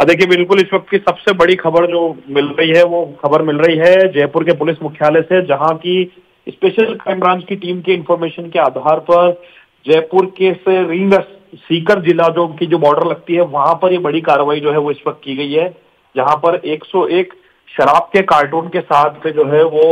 देखिए, बिल्कुल इस वक्त की सबसे बड़ी खबर जो मिल रही है वो खबर मिल रही है जयपुर के पुलिस मुख्यालय से, जहां की स्पेशल क्राइम ब्रांच की टीम के इंफॉर्मेशन के आधार पर जयपुर के से रींगस सीकर जिला जो बॉर्डर लगती है वहां पर ये बड़ी कार्रवाई जो है वो इस वक्त की गई है, जहां पर 101 शराब के कार्टून के साथ जो है वो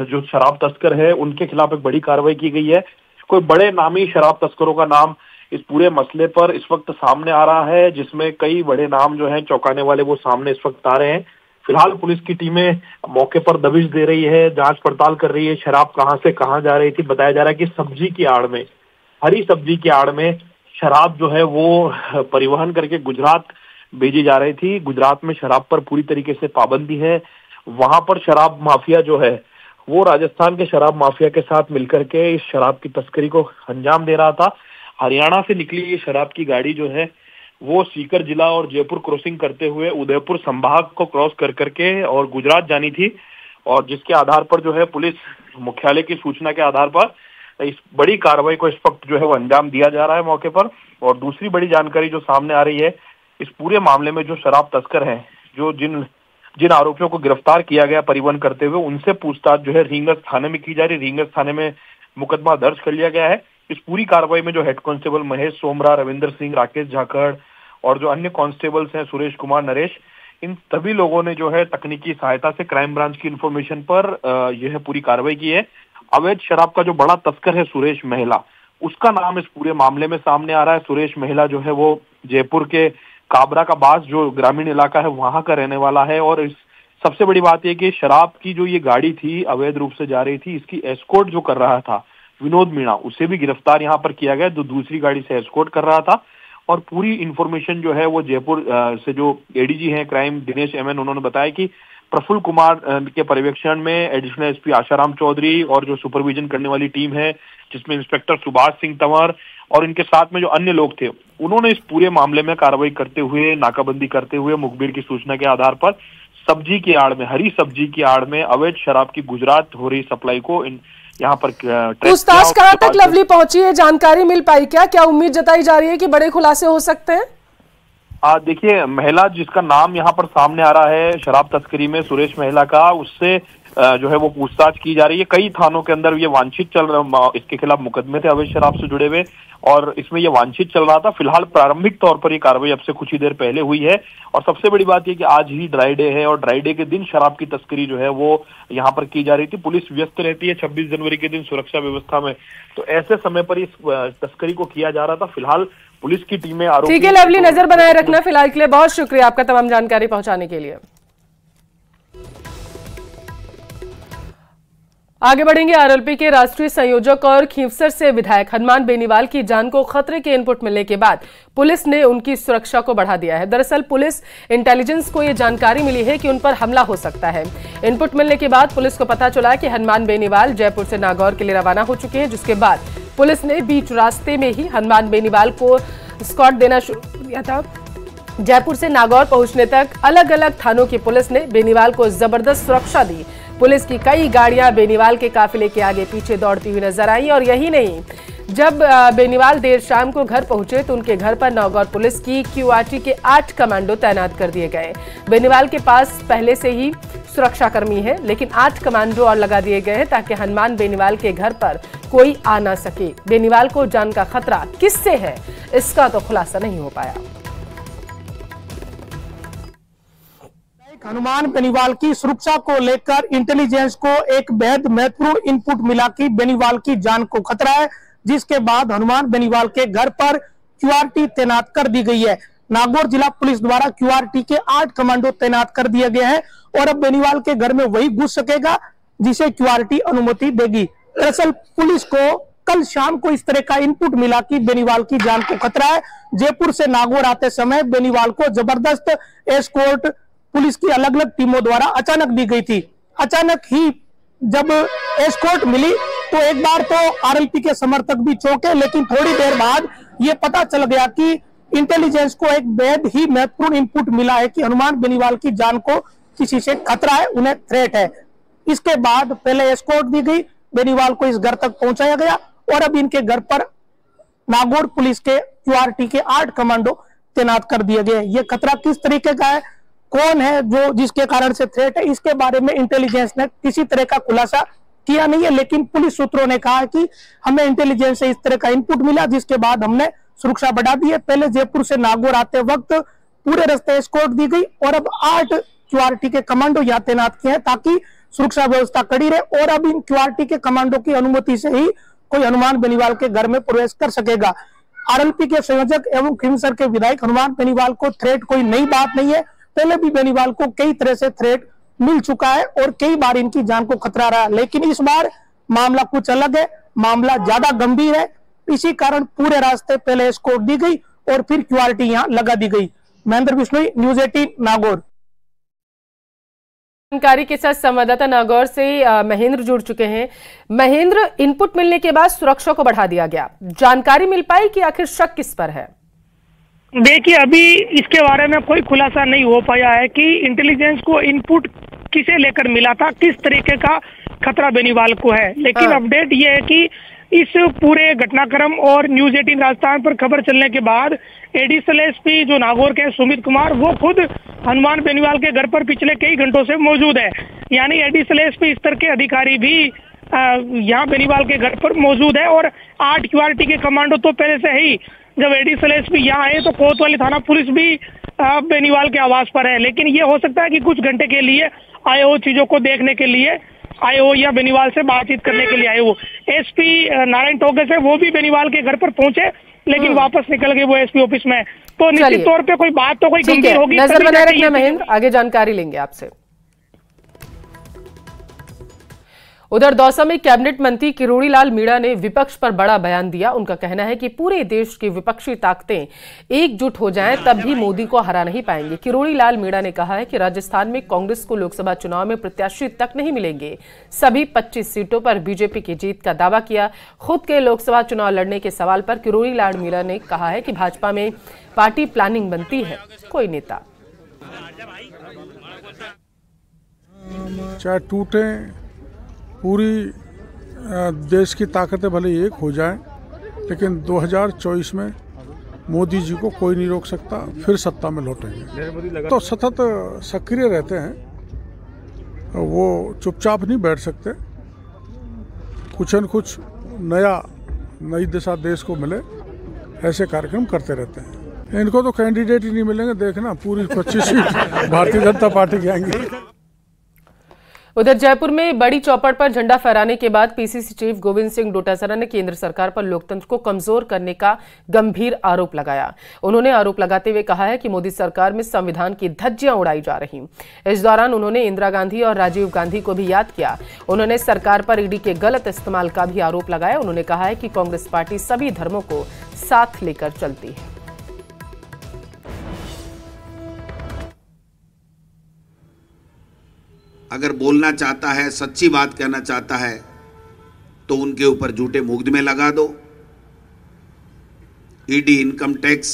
जो शराब तस्कर है उनके खिलाफ एक बड़ी कार्रवाई की गई है। कोई बड़े नामी शराब तस्करों का नाम इस पूरे मसले पर इस वक्त सामने आ रहा है, जिसमें कई बड़े नाम जो हैं चौंकाने वाले वो सामने इस वक्त आ रहे हैं। फिलहाल पुलिस की टीमें मौके पर दबिश दे रही है, जांच पड़ताल कर रही है, शराब कहां से कहां जा रही थी। बताया जा रहा है कि सब्जी की आड़ में, हरी सब्जी की आड़ में शराब जो है वो परिवहन करके गुजरात भेजी जा रही थी। गुजरात में शराब पर पूरी तरीके से पाबंदी है। वहां पर शराब माफिया जो है वो राजस्थान के शराब माफिया के साथ मिलकर के इस शराब की तस्करी को अंजाम दे रहा था। हरियाणा से निकली ये शराब की गाड़ी जो है वो सीकर जिला और जयपुर क्रॉसिंग करते हुए उदयपुर संभाग को क्रॉस कर करके और गुजरात जानी थी, और जिसके आधार पर जो है पुलिस मुख्यालय की सूचना के आधार पर इस बड़ी कार्रवाई को इस वक्त जो है वो अंजाम दिया जा रहा है मौके पर। और दूसरी बड़ी जानकारी जो सामने आ रही है, इस पूरे मामले में जो शराब तस्कर हैं, जो जिन आरोपियों को गिरफ्तार किया गया परिवहन करते हुए, उनसे पूछताछ जो है रींगस थाने में की जा रही है। रींगस थाने में मुकदमा दर्ज कर लिया गया है। इस पूरी कार्रवाई में जो हेड कांस्टेबल महेश सोमरा, रविंदर सिंह, राकेश झाकड़ और जो अन्य कांस्टेबल्स हैं सुरेश कुमार, नरेश, इन सभी लोगों ने जो है तकनीकी सहायता से क्राइम ब्रांच की इंफॉर्मेशन पर यह पूरी कार्रवाई की है। अवैध शराब का जो बड़ा तस्कर है सुरेश महिला, उसका नाम इस पूरे मामले में सामने आ रहा है। सुरेश महिला जो है वो जयपुर के काबरा का बास जो ग्रामीण इलाका है वहां का रहने वाला है। और इस सबसे बड़ी बात यह कि शराब की जो ये गाड़ी थी अवैध रूप से जा रही थी, इसकी एस्कॉर्ट जो कर रहा था विनोद मीणा, उसे भी गिरफ्तार यहां पर किया गया, जो दूसरी गाड़ी से एस्कॉर्ट कर रहा था। और पूरी इंफॉर्मेशन जो है वो जयपुर से जो एडीजी हैं क्राइम दिनेश एमएन, उन्होंने बताया कि प्रफुल्ल कुमार के पर्यवेक्षण में एडिशनल एसपी आशाराम चौधरी और जो सुपरविजन करने वाली टीम है जिसमें इंस्पेक्टर सुभाष सिंह तंवर और इनके साथ में जो अन्य लोग थे, उन्होंने इस पूरे मामले में कार्रवाई करते हुए, नाकाबंदी करते हुए मुखबिर की सूचना के आधार पर सब्जी की आड़ में, हरी सब्जी की आड़ में अवैध शराब की गुजरात हो रही सप्लाई को यहाँ पर पूछताछ कहां तक लवली पहुंची है, जानकारी मिल पाई क्या उम्मीद जताई जा रही है कि बड़े खुलासे हो सकते हैं? देखिए, महिला जिसका नाम यहाँ पर सामने आ रहा है शराब तस्करी में, सुरेश महिला का, उससे जो है वो पूछताछ की जा रही है। कई थानों के अंदर ये वांछित चल रहा, इसके खिलाफ मुकदमे थे अवैध शराब से जुड़े हुए और इसमें ये वांछित चल रहा था। फिलहाल प्रारंभिक तौर पर ये कार्रवाई अब से कुछ ही देर पहले हुई है। और सबसे बड़ी बात ये कि आज ही ड्राई डे है और ड्राई डे के दिन शराब की तस्करी जो है वो यहाँ पर की जा रही थी। पुलिस व्यस्त रहती है 26 जनवरी के दिन सुरक्षा व्यवस्था में, तो ऐसे समय पर इस तस्करी को किया जा रहा था। फिलहाल पुलिस की टीमें आरोपी। ठीक है लवली, नजर बनाए रखना फिलहाल के लिए। बहुत शुक्रिया आपका तमाम जानकारी पहुंचाने के लिए। आगे बढ़ेंगे। आरएलपी के राष्ट्रीय संयोजक और खींवसर से विधायक हनुमान बेनीवाल की जान को खतरे के इनपुट मिलने के बाद पुलिस ने उनकी सुरक्षा को बढ़ा दिया है। दरअसल पुलिस इंटेलिजेंस को यह जानकारी मिली है कि उन पर हमला हो सकता है। इनपुट मिलने के बाद पुलिस को पता चला कि हनुमान बेनीवाल जयपुर से नागौर के लिए रवाना हो चुके हैं, जिसके बाद पुलिस ने बीच रास्ते में ही हनुमान बेनीवाल को स्कॉट देना शुरू कर दिया था। जयपुर से नागौर पहुंचने तक अलग अलग थानों की पुलिस ने बेनीवाल को जबरदस्त सुरक्षा दी। पुलिस की कई गाड़ियां बेनीवाल के काफिले के आगे पीछे दौड़ती हुई नजर आई। और यही नहीं, जब बेनीवाल देर शाम को घर पहुंचे तो उनके घर पर नागौर पुलिस की क्यूआरटी के 8 कमांडो तैनात कर दिए गए। बेनीवाल के पास पहले से ही सुरक्षाकर्मी है, लेकिन 8 कमांडो और लगा दिए गए हैं ताकि हनुमान बेनीवाल के घर पर कोई आ ना सके। बेनीवाल को जान का खतरा किससे है, इसका तो खुलासा नहीं हो पाया। हनुमान बेनीवाल की सुरक्षा को लेकर इंटेलिजेंस को एक बेहद महत्वपूर्ण इनपुट मिला कि बेनीवाल की जान को खतरा है, जिसके बाद हनुमान बेनीवाल के घर पर क्यूआरटी तैनात कर दी गई है। नागौर जिला पुलिस द्वारा क्यूआरटी के 8 कमांडो तैनात कर दिए गए हैं और अब बेनीवाल के घर में वही घुस सकेगा जिसे क्यूआरटी अनुमति देगी। दरअसल पुलिस को कल शाम को इस तरह का इनपुट मिला कि बेनीवाल की जान को खतरा है। जयपुर से नागौर आते समय बेनीवाल को जबरदस्त एस्कॉर्ट पुलिस की अलग अलग टीमों द्वारा अचानक दी गई थी। अचानक ही जब एस्कॉर्ट मिली तो एक बार तो आरएलपी के समर्थक भी चौंके, लेकिन थोड़ी देर बाद ये पता चल गया कि इंटेलिजेंस को एक बेहद ही महत्वपूर्ण इनपुट मिला है कि हनुमान बेनीवाल की जान को किसी से खतरा है, उन्हें थ्रेट है। इसके बाद पहले एस्कॉर्ट दी गई, बेनीवाल को इस घर तक पहुंचाया गया और अब इनके घर पर नागौर पुलिस के क्यूआरटी के 8 कमांडो तैनात कर दिए गए। ये खतरा किस तरीके का है, कौन है जो जिसके कारण से थ्रेट है, इसके बारे में इंटेलिजेंस ने किसी तरह का खुलासा किया नहीं है। लेकिन पुलिस सूत्रों ने कहा कि हमें इंटेलिजेंस से इस तरह का इनपुट मिला, जिसके बाद हमने सुरक्षा बढ़ा दी है। पहले जयपुर से नागौर आते वक्त पूरे रास्ते एस्कॉर्ट दी गई और अब 8 क्यूआरटी के कमांडो यहाँ तैनात किए हैं ताकि सुरक्षा व्यवस्था कड़ी रहे। और अब इन क्यूआरटी के कमांडो की अनुमति से ही कोई हनुमान बेनीवाल के घर में प्रवेश कर सकेगा। आरएलपी के संयोजक एवं खींवसर के विधायक हनुमान बेनीवाल को थ्रेट कोई नई बात नहीं है। पहले भी बेनीवाल को कई तरह से थ्रेट मिल चुका है और कई बार इनकी जान को खतरा रहा, लेकिन इस बार मामला कुछ अलग है, मामला ज्यादा गंभीर है। इसी कारण पूरे रास्ते पहले एस्कॉर्ट दी गई और फिर क्यूआरटी यहाँ लगा दी गई। महेंद्र बिश्नोई, न्यूज 18 नागौर। जानकारी के साथ संवाददाता नागौर से महेंद्र जुड़ चुके हैं। महेंद्र, इनपुट मिलने के बाद सुरक्षा को बढ़ा दिया गया, जानकारी मिल पाई कि आखिर शक किस पर है? देखिए, अभी इसके बारे में कोई खुलासा नहीं हो पाया है कि इंटेलिजेंस को इनपुट किसे लेकर मिला था, किस तरीके का खतरा बेनीवाल को है। लेकिन अपडेट ये है कि इस पूरे घटनाक्रम और न्यूज 18 राजस्थान पर खबर चलने के बाद एडिशनल एसपी जो नागौर के सुमित कुमार, वो खुद हनुमान बेनीवाल के घर पर पिछले कई घंटों से मौजूद है। यानी एडिशनल एसपी स्तर के अधिकारी भी यहाँ बेनीवाल के घर पर मौजूद है। और 8 क्यूआरटी के कमांडो तो पहले से ही, जब एडिशनल एसपी यहाँ आए तो कोतवाली थाना पुलिस भी बेनीवाल के आवास पर है। लेकिन ये हो सकता है कि कुछ घंटे के लिए आए हो, चीजों को देखने के लिए आए हो या बेनीवाल से बातचीत करने के लिए आए हो। एसपी नारायण टोगस है, वो भी बेनीवाल के घर पर पहुंचे लेकिन वापस निकल गए वो एसपी ऑफिस में। तो निश्चित तौर पे कोई बात तो कोई गंभीर होगी। नजर बनाए रखना महेंद्र, आगे जानकारी लेंगे आपसे। उधर दौसा में कैबिनेट मंत्री किरोड़ी लाल मीणा ने विपक्ष पर बड़ा बयान दिया। उनका कहना है कि पूरे देश की विपक्षी ताकतें एकजुट हो जाएं तब भी मोदी को हरा नहीं पाएंगे। किरोड़ी लाल मीणा ने कहा है कि राजस्थान में कांग्रेस को लोकसभा चुनाव में प्रत्याशी तक नहीं मिलेंगे। सभी 25 सीटों पर बीजेपी की जीत का दावा किया। खुद के लोकसभा चुनाव लड़ने के सवाल पर किरोड़ी लाल मीणा ने कहा है कि भाजपा में पार्टी प्लानिंग बनती है, कोई नेता चाहे टूटे, पूरी देश की ताकतें भले एक हो जाएं, लेकिन 2024 में मोदी जी को कोई नहीं रोक सकता, फिर सत्ता में लौटेंगे। तो सतत सक्रिय रहते हैं, वो चुपचाप नहीं बैठ सकते। कुछ न कुछ नई दिशा देश को मिले, ऐसे कार्यक्रम करते रहते हैं। इनको तो कैंडिडेट ही नहीं मिलेंगे, देखना पूरी 25 सीट भारतीय जनता पार्टी की आएंगी। उधर जयपुर में बड़ी चौपड़ पर झंडा फहराने के बाद पीसीसी चीफ गोविंद सिंह डोटासरा ने केंद्र सरकार पर लोकतंत्र को कमजोर करने का गंभीर आरोप लगाया। उन्होंने आरोप लगाते हुए कहा है कि मोदी सरकार में संविधान की धज्जियां उड़ाई जा रही। इस दौरान उन्होंने इंदिरा गांधी और राजीव गांधी को भी याद किया। उन्होंने सरकार पर ईडी के गलत इस्तेमाल का भी आरोप लगाया। उन्होंने कहा है कि कांग्रेस पार्टी सभी धर्मों को साथ लेकर चलती है। अगर बोलना चाहता है, सच्ची बात कहना चाहता है, तो उनके ऊपर झूठे मुकदमे लगा दो। ईडी, इनकम टैक्स,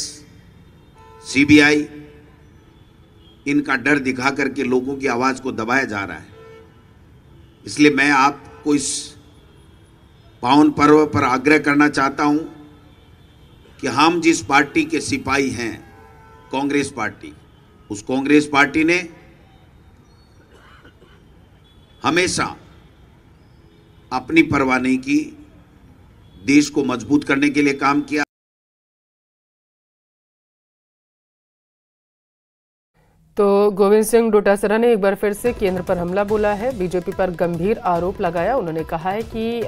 सीबीआई, इनका डर दिखा करके लोगों की आवाज को दबाया जा रहा है। इसलिए मैं आपको इस पावन पर्व पर आग्रह करना चाहता हूं कि हम जिस पार्टी के सिपाही हैं, कांग्रेस पार्टी, उस कांग्रेस पार्टी ने हमेशा अपनी परवाह नहीं की, देश को मजबूत करने के लिए काम किया। तो गोविंद सिंह डोटासरा ने एक बार फिर से केंद्र पर हमला बोला है, बीजेपी पर गंभीर आरोप लगाया। उन्होंने कहा है कि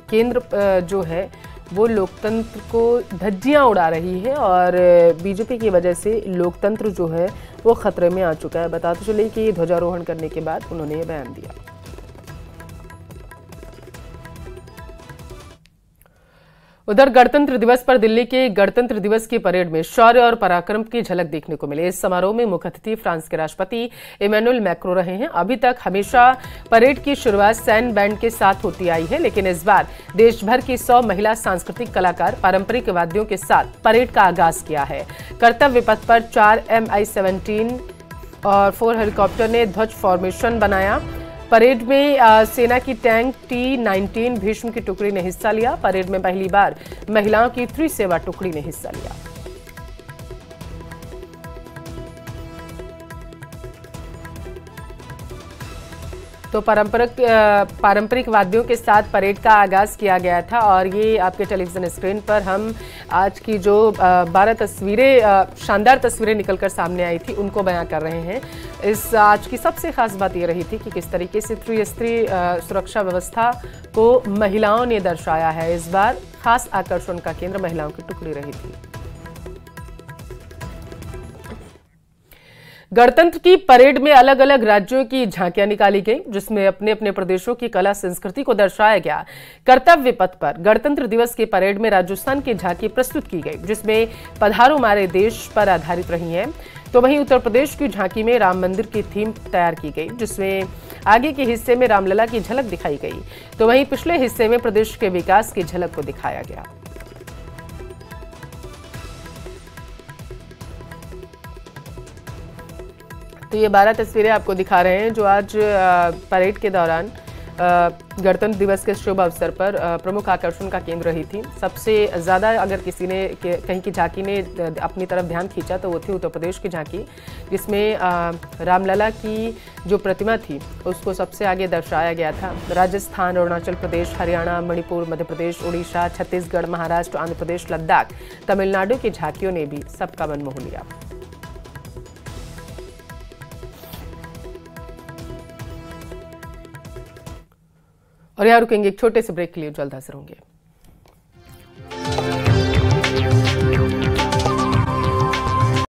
केंद्र जो है वो लोकतंत्र को धज्जियां उड़ा रही है और बीजेपी की वजह से लोकतंत्र जो है वो खतरे में आ चुका है। बताते चले कि ध्वजारोहण करने के बाद उन्होंने ये बयान दिया। उधर गणतंत्र दिवस पर दिल्ली के गणतंत्र दिवस की परेड में शौर्य और पराक्रम की झलक देखने को मिली। इस समारोह में मुख्य अतिथि फ्रांस के राष्ट्रपति इमैनुअल मैक्रों रहे हैं। अभी तक हमेशा परेड की शुरुआत सैन्य बैंड के साथ होती आई है, लेकिन इस बार देश भर की 100 महिला सांस्कृतिक कलाकार पारंपरिक वाद्यों के साथ परेड का आगाज किया है। कर्तव्य पथ पर 4 MI-17 और 4 हेलीकॉप्टर ने ध्वज फॉर्मेशन बनाया। परेड में सेना की टैंक T-19 भीष्म की टुकड़ी ने हिस्सा लिया। परेड में पहली बार महिलाओं की 3 सेवा टुकड़ी ने हिस्सा लिया। तो पारंपरिक वाद्यों के साथ परेड का आगाज किया गया था और ये आपके टेलीविजन स्क्रीन पर हम आज की जो 12 तस्वीरें, शानदार तस्वीरें निकलकर सामने आई थी, उनको बयां कर रहे हैं। इस आज की सबसे खास बात ये रही थी कि किस तरीके से त्रिस्तरीय सुरक्षा व्यवस्था को महिलाओं ने दर्शाया है। इस बार खास आकर्षण का केंद्र महिलाओं की टुकड़ी रही थी। गणतंत्र की परेड में अलग अलग राज्यों की झांकियां निकाली गई, जिसमें अपने अपने प्रदेशों की कला संस्कृति को दर्शाया गया। कर्तव्य पथ पर गणतंत्र दिवस की परेड में राजस्थान की झांकी प्रस्तुत की गई, जिसमें पधारो हमारे देश पर आधारित रही है। तो वहीं उत्तर प्रदेश की झांकी में राम मंदिर की थीम तैयार की गई, जिसमें आगे के हिस्से में रामलला की झलक दिखाई गई। तो वहीं पिछले हिस्से में प्रदेश के विकास की झलक को दिखाया गया। तो ये 12 तस्वीरें आपको दिखा रहे हैं जो आज परेड के दौरान गणतंत्र दिवस के शुभ अवसर पर प्रमुख आकर्षण का केंद्र रही थी। सबसे ज़्यादा अगर किसी ने कहीं की झांकी ने अपनी तरफ ध्यान खींचा तो वो थी उत्तर प्रदेश की झांकी, जिसमें रामलला की जो प्रतिमा थी उसको सबसे आगे दर्शाया गया था। राजस्थान, अरुणाचल प्रदेश, हरियाणा, मणिपुर, मध्य प्रदेश, उड़ीसा, छत्तीसगढ़, महाराष्ट्र, आंध्र प्रदेश, लद्दाख, तमिलनाडु की झांकियों ने भी सबका मन मोह लिया। और यहाँ रुकेंगे एक छोटे से ब्रेक के लिए, जल्द हाजिर होंगे।